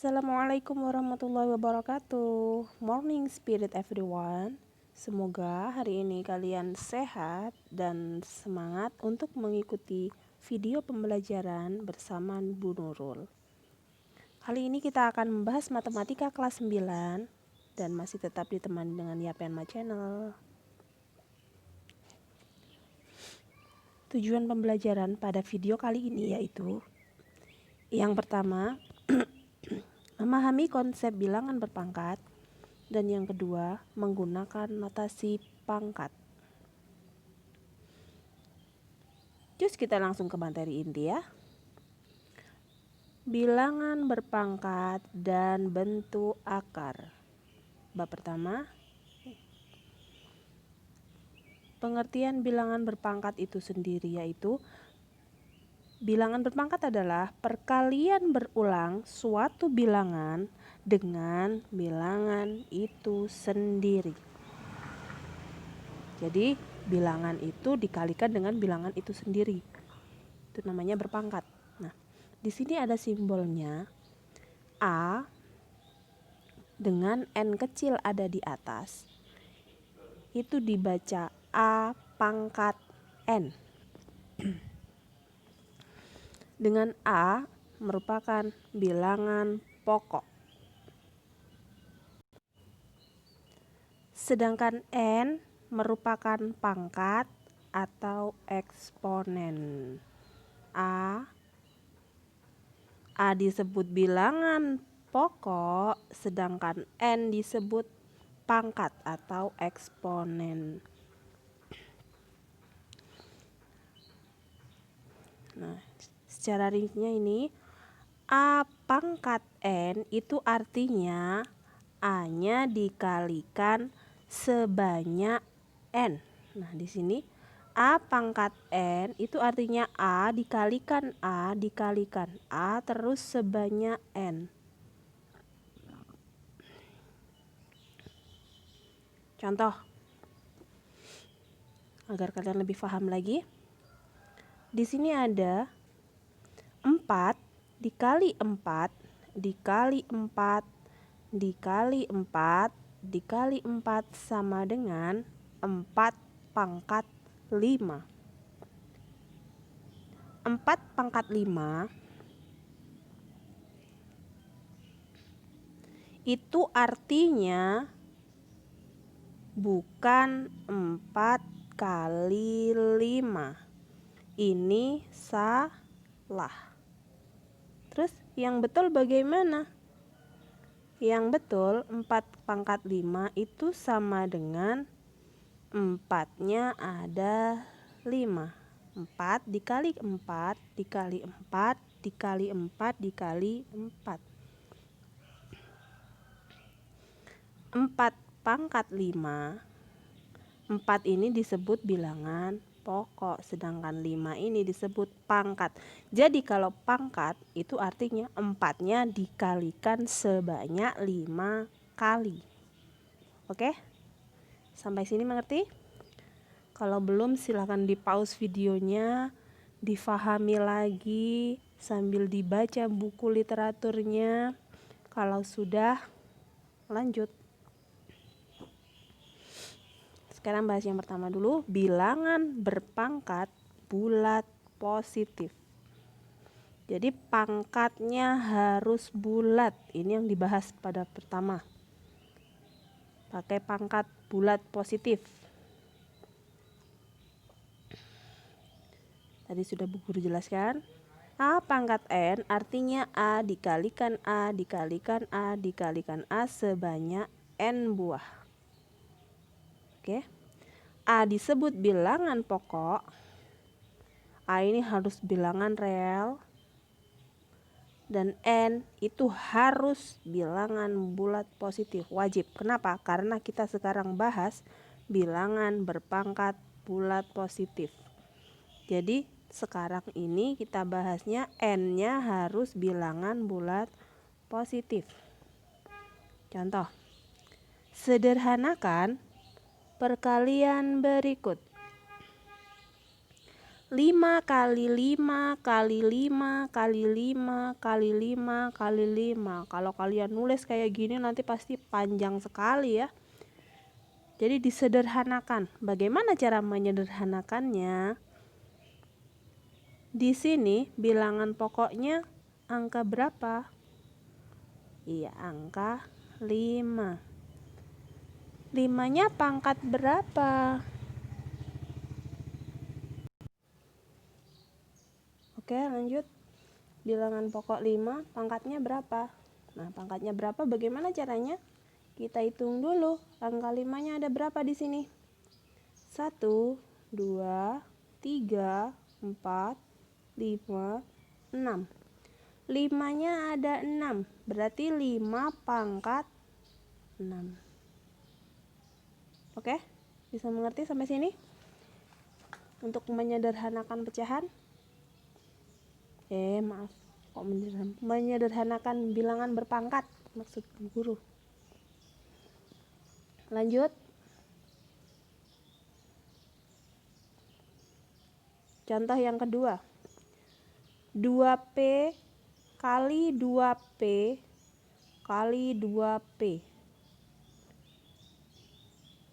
Assalamualaikum warahmatullahi wabarakatuh. Morning spirit everyone. Semoga hari ini kalian sehat dan semangat untuk mengikuti video pembelajaran bersama Bu Nurul. Kali ini kita akan membahas matematika kelas 9 dan masih tetap ditemani dengan Yapenma Channel. Tujuan pembelajaran pada video kali ini yaitu yang pertama, memahami konsep bilangan berpangkat, dan yang kedua, menggunakan notasi pangkat. Terus kita langsung ke materi inti ya. Bilangan berpangkat dan bentuk akar. Bab pertama, pengertian bilangan berpangkat itu sendiri yaitu bilangan berpangkat adalah perkalian berulang suatu bilangan dengan bilangan itu sendiri. Jadi bilangan itu dikalikan dengan bilangan itu sendiri. Itu namanya berpangkat. Nah, di sini ada simbolnya A dengan N kecil ada di atas. Itu dibaca A pangkat N. Dengan A merupakan bilangan pokok. Sedangkan N merupakan pangkat atau eksponen. A disebut bilangan pokok, sedangkan N disebut pangkat atau eksponen. Nah, secara rincinya ini A pangkat N itu artinya A-nya dikalikan sebanyak N. Nah, di sini A pangkat N itu artinya A dikalikan A dikalikan A terus sebanyak N. Contoh, agar kalian lebih paham lagi. Di sini ada 4 dikali 4 dikali 4 dikali 4 dikali 4 sama dengan 4 pangkat 5. 4 pangkat 5 itu artinya bukan 4 kali 5. Ini salah. Terus yang betul bagaimana? Yang betul 4 pangkat 5 itu sama dengan 4-nya ada 5. 4 dikali 4 dikali 4 dikali 4 dikali 4. 4 pangkat 5. 4 ini disebut bilangan pokok, sedangkan 5 ini disebut pangkat. Jadi kalau pangkat itu artinya 4-nya dikalikan sebanyak 5 kali. Oke? Sampai sini mengerti? Kalau belum silahkan di pause videonya, difahami lagi sambil dibaca buku literaturnya. Kalau sudah, lanjut. Sekarang bahas yang pertama dulu, bilangan berpangkat bulat positif. Jadi pangkatnya harus bulat. Ini yang dibahas pada pertama. Pakai pangkat bulat positif. Tadi sudah Bu Guru jelaskan. A pangkat N artinya A dikalikan A dikalikan A dikalikan A sebanyak N buah. Oke. A disebut bilangan pokok. A ini harus bilangan real. Dan N itu harus bilangan bulat positif, wajib. Kenapa? Karena kita sekarang bahas bilangan berpangkat bulat positif. Jadi sekarang ini kita bahasnya N-nya harus bilangan bulat positif. Contoh, sederhanakan perkalian berikut. 5 kali 5 kali 5 kali 5 kali 5 kali 5. Kalau kalian nulis kayak gini nanti pasti panjang sekali ya. Jadi disederhanakan. Bagaimana cara menyederhanakannya? Di sini bilangan pokoknya angka berapa? Iya, angka 5. 5-nya pangkat berapa? Oke, lanjut. Bilangan pokok 5, pangkatnya berapa? Nah, pangkatnya berapa? Bagaimana caranya? Kita hitung dulu. Angka 5-nya ada berapa di sini? 1, 2, 3, 4, 5, 6. 5-nya ada 6. Berarti 5 pangkat 6. Oke? Bisa mengerti sampai sini? Untuk menyederhanakan pecahan? Maaf, kok menyederhanakan bilangan berpangkat maksud guru. Lanjut. Contoh yang kedua. 2P kali 2P kali 2P.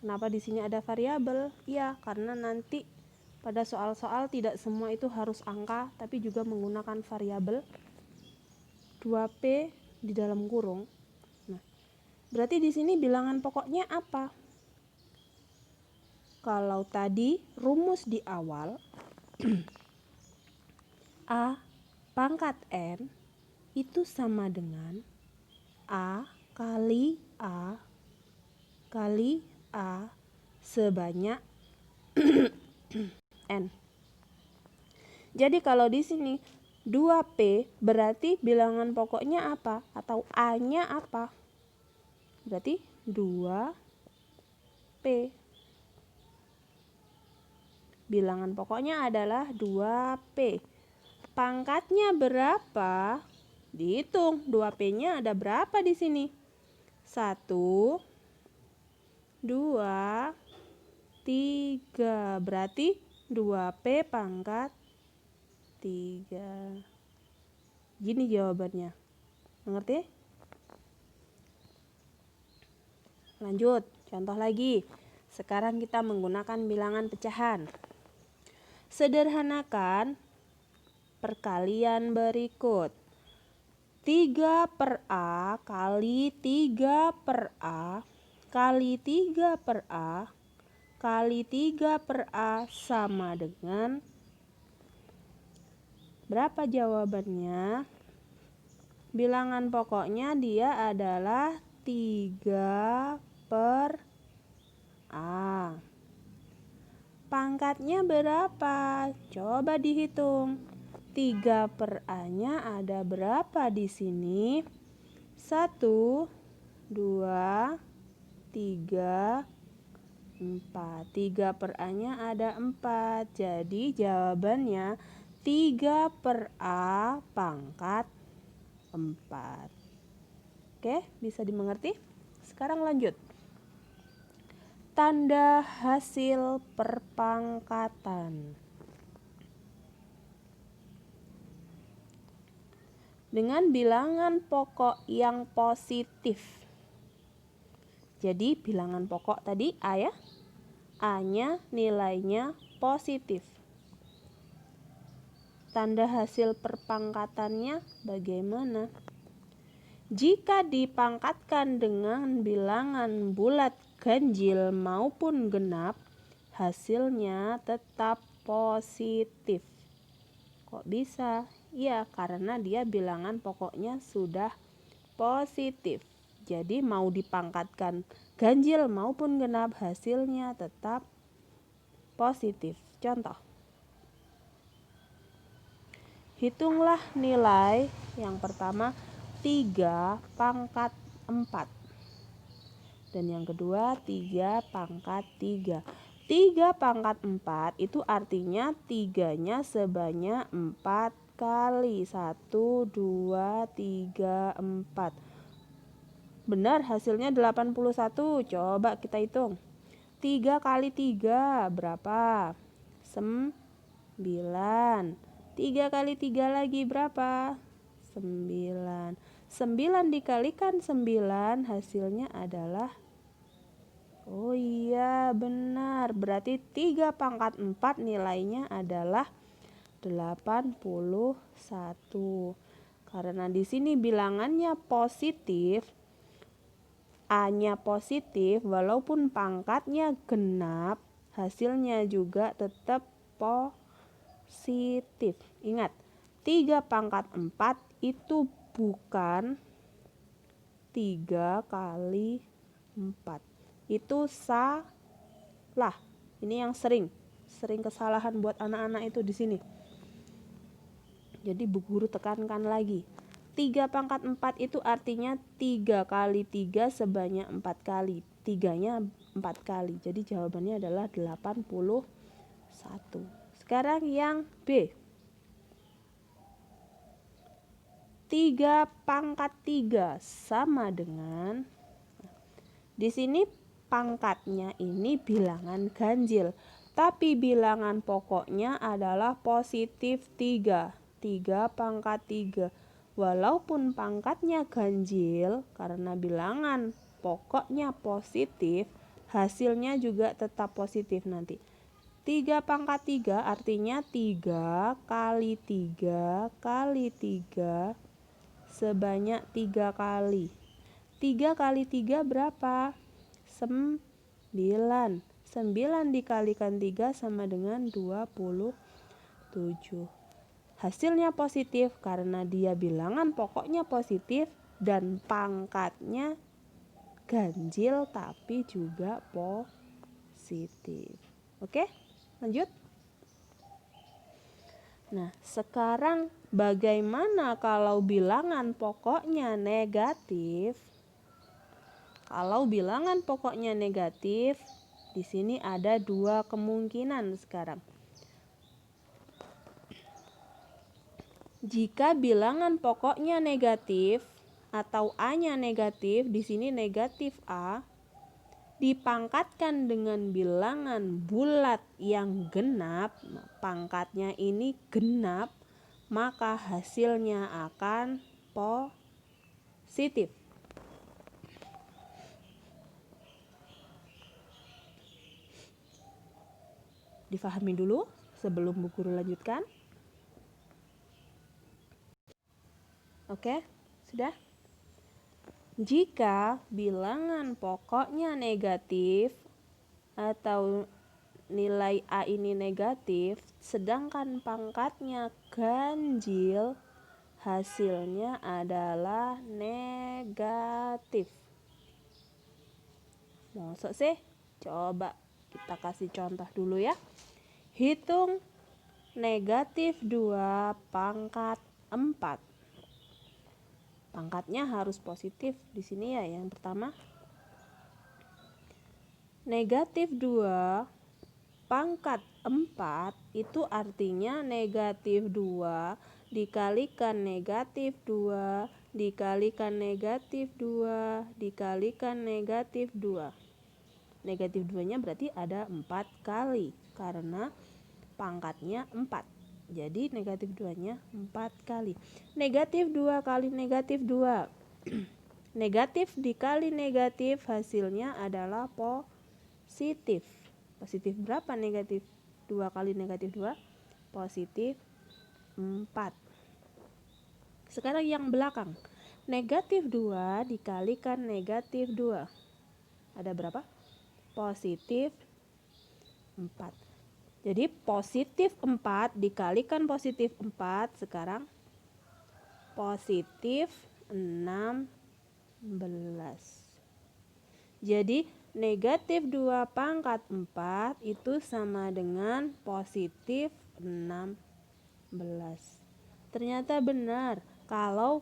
Kenapa di sini ada variabel? Iya, karena nanti pada soal-soal tidak semua itu harus angka, tapi juga menggunakan variabel 2P di dalam kurung. Nah, berarti di sini bilangan pokoknya apa? Kalau tadi rumus di awal A pangkat N itu sama dengan A kali A kali A sebanyak N. Jadi kalau di sini 2P berarti bilangan pokoknya apa? Atau A-nya apa? Berarti 2P. Bilangan pokoknya adalah 2P. Pangkatnya berapa? Dihitung. 2P-nya ada berapa di sini? 1, 2, 3. Berarti 2P pangkat 3. Gini jawabannya. Mengerti? Lanjut, contoh lagi. Sekarang kita menggunakan bilangan pecahan. Sederhanakan perkalian berikut. 3 per A kali 3 per A kali 3 per A kali 3 per A sama dengan berapa jawabannya? Bilangan pokoknya dia adalah 3 per A. Pangkatnya berapa? Coba dihitung. 3 per A-nya ada berapa di sini? 1, 2, 3, 4. 3 per A-nya ada 4. Jadi jawabannya 3 per A pangkat 4. Oke, bisa dimengerti? Sekarang lanjut. Tanda hasil perpangkatan. Dengan bilangan pokok yang positif. Jadi bilangan pokok tadi A ya. A-nya nilainya positif. Tanda hasil perpangkatannya bagaimana? Jika dipangkatkan dengan bilangan bulat, ganjil maupun genap, hasilnya tetap positif. Kok bisa? Ya, karena dia bilangan pokoknya sudah positif. Jadi mau dipangkatkan ganjil maupun genap, hasilnya tetap positif. Contoh. Hitunglah nilai yang pertama 3 pangkat 4. Dan yang kedua 3 pangkat 3. 3 pangkat 4 itu artinya 3-nya sebanyak 4 kali. 1, 2, 3, 4. Benar, hasilnya 81. Coba kita hitung. 3 kali 3 berapa? 9. 3 kali 3 lagi berapa? 9. 9 dikalikan 9 hasilnya adalah, oh iya benar, berarti 3 pangkat 4 nilainya adalah 81. Karena di sini bilangannya positif, A-nya positif, walaupun pangkatnya genap, hasilnya juga tetap positif. Ingat, 3 pangkat 4 itu bukan 3 kali 4. Itu salah. Ini yang sering kesalahan buat anak-anak itu di sini. Jadi Bu Guru tekankan lagi. 3 pangkat 4 itu artinya 3 kali 3 sebanyak 4 kali. 3-nya 4 kali. Jadi jawabannya adalah 81. Sekarang yang B. 3 pangkat 3 sama dengan, di sini pangkatnya ini bilangan ganjil, tapi bilangan pokoknya adalah positif 3. 3 pangkat 3. Walaupun pangkatnya ganjil, karena bilangan pokoknya positif, hasilnya juga tetap positif nanti. 3 pangkat 3 artinya 3 kali 3 kali 3 sebanyak 3 kali. 3 kali 3 berapa? 9. 9 dikalikan 3 sama dengan 27. Hasilnya positif karena dia bilangan pokoknya positif dan pangkatnya ganjil tapi juga positif. Oke, lanjut. Nah, sekarang bagaimana kalau bilangan pokoknya negatif? Kalau bilangan pokoknya negatif, di sini ada 2 kemungkinan sekarang. Jika bilangan pokoknya negatif atau A-nya negatif, di sini negatif A, dipangkatkan dengan bilangan bulat yang genap, pangkatnya ini genap, maka hasilnya akan positif. Difahami dulu sebelum Bu Guru lanjutkan. Oke, sudah? Jika bilangan pokoknya negatif atau nilai A ini negatif, sedangkan pangkatnya ganjil, hasilnya adalah negatif. Maksud sih? Coba kita kasih contoh dulu ya. Hitung negatif 2 pangkat 4. Pangkatnya harus positif di sini ya. Yang pertama, negatif 2 pangkat 4 itu artinya negatif 2 dikalikan negatif 2 dikalikan negatif 2 dikalikan negatif 2. Negatif 2-nya berarti ada 4 kali karena pangkatnya 4. Jadi negatif 2-nya 4 kali. Negatif 2 kali negatif 2. Negatif dikali negatif hasilnya adalah positif. Positif berapa negatif 2 kali negatif 2? Positif 4. Sekarang yang belakang. Negatif 2 dikalikan negatif 2. Ada berapa? Positif 4. Jadi positif 4 dikalikan positif 4 sekarang positif 16. Jadi negatif 2 pangkat 4 itu sama dengan positif 16. Ternyata benar kalau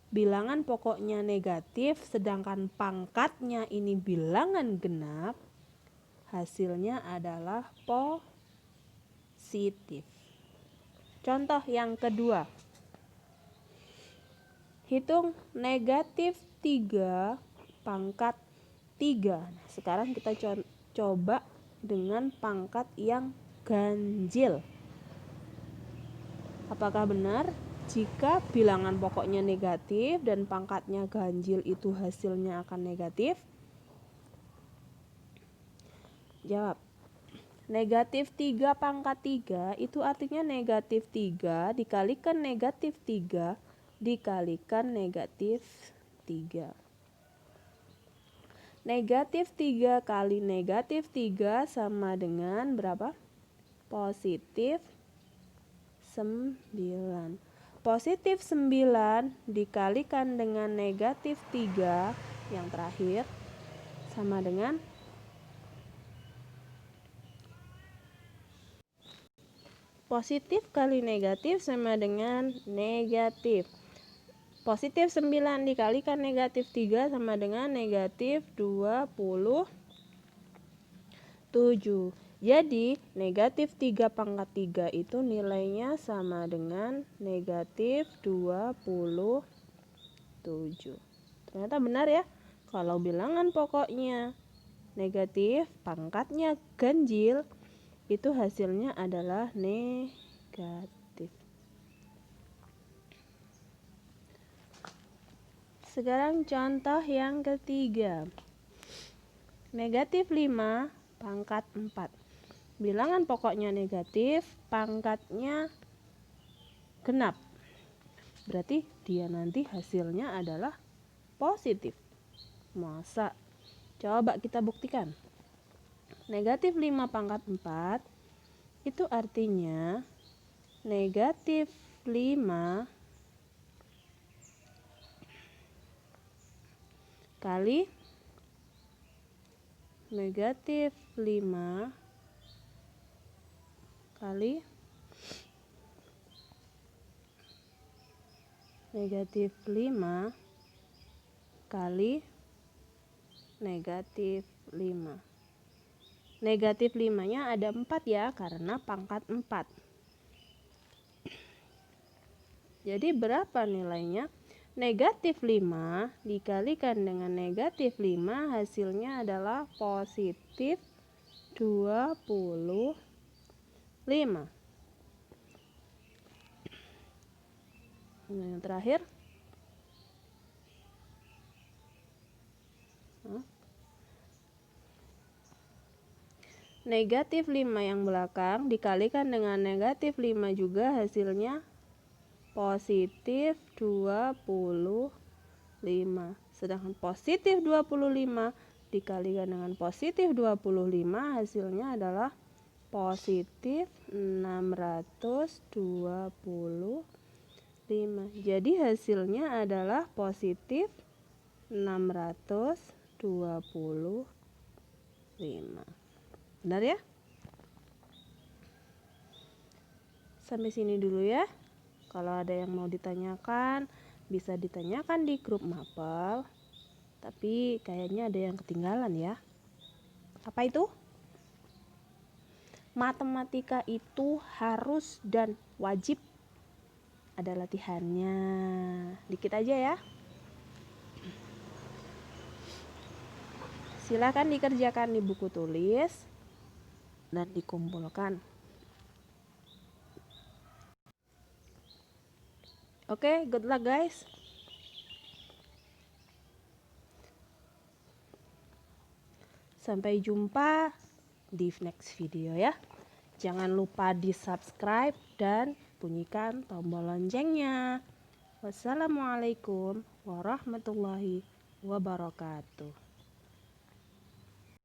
bilangan pokoknya negatif sedangkan pangkatnya ini bilangan genap, hasilnya adalah positif. Contoh yang kedua. Hitung negatif 3 pangkat 3. Nah, sekarang kita coba dengan pangkat yang ganjil. Apakah benar jika bilangan pokoknya negatif dan pangkatnya ganjil itu hasilnya akan negatif? Jawab. Negatif 3 pangkat 3 itu artinya negatif 3 dikalikan negatif 3 dikalikan negatif 3. Negatif 3 kali negatif 3 sama dengan berapa? Positif 9. Positif 9 dikalikan dengan negatif 3 yang terakhir sama dengan positif kali negatif sama dengan negatif. Positif 9 dikalikan negatif 3 sama dengan negatif 27. Jadi negatif 3 pangkat 3 itu nilainya sama dengan negatif 27. Ternyata benar ya, kalau bilangan pokoknya negatif, pangkatnya ganjil, itu hasilnya adalah negatif. Sekarang contoh yang ketiga. Negatif 5 pangkat 4. Bilangan pokoknya negatif, pangkatnya genap. Berarti dia nanti hasilnya adalah positif. Masa? Coba kita buktikan. Negatif 5 pangkat 4 itu artinya negatif 5 kali negatif 5 kali negatif 5 kali negatif 5. Negatif 5-nya ada 4 ya, karena pangkat 4. Jadi berapa nilainya? Negatif 5 dikalikan dengan negatif 5 hasilnya adalah positif 25. Yang terakhir. Negatif 5 yang belakang dikalikan dengan negatif 5 juga hasilnya positif 25. Sedangkan positif 25 dikalikan dengan positif 25 hasilnya adalah positif 625. Jadi hasilnya adalah positif 625. Benar ya? Sampai sini dulu ya. Kalau ada yang mau ditanyakan, bisa ditanyakan di grup mapel. Tapi kayaknya ada yang ketinggalan ya. Apa itu? Matematika itu harus dan wajib ada latihannya. Dikit aja ya. Silakan dikerjakan di buku tulis dan dikumpulkan. Oke, good luck guys. Sampai jumpa di next video ya. Jangan lupa di subscribe dan bunyikan tombol loncengnya. Wassalamualaikum warahmatullahi wabarakatuh.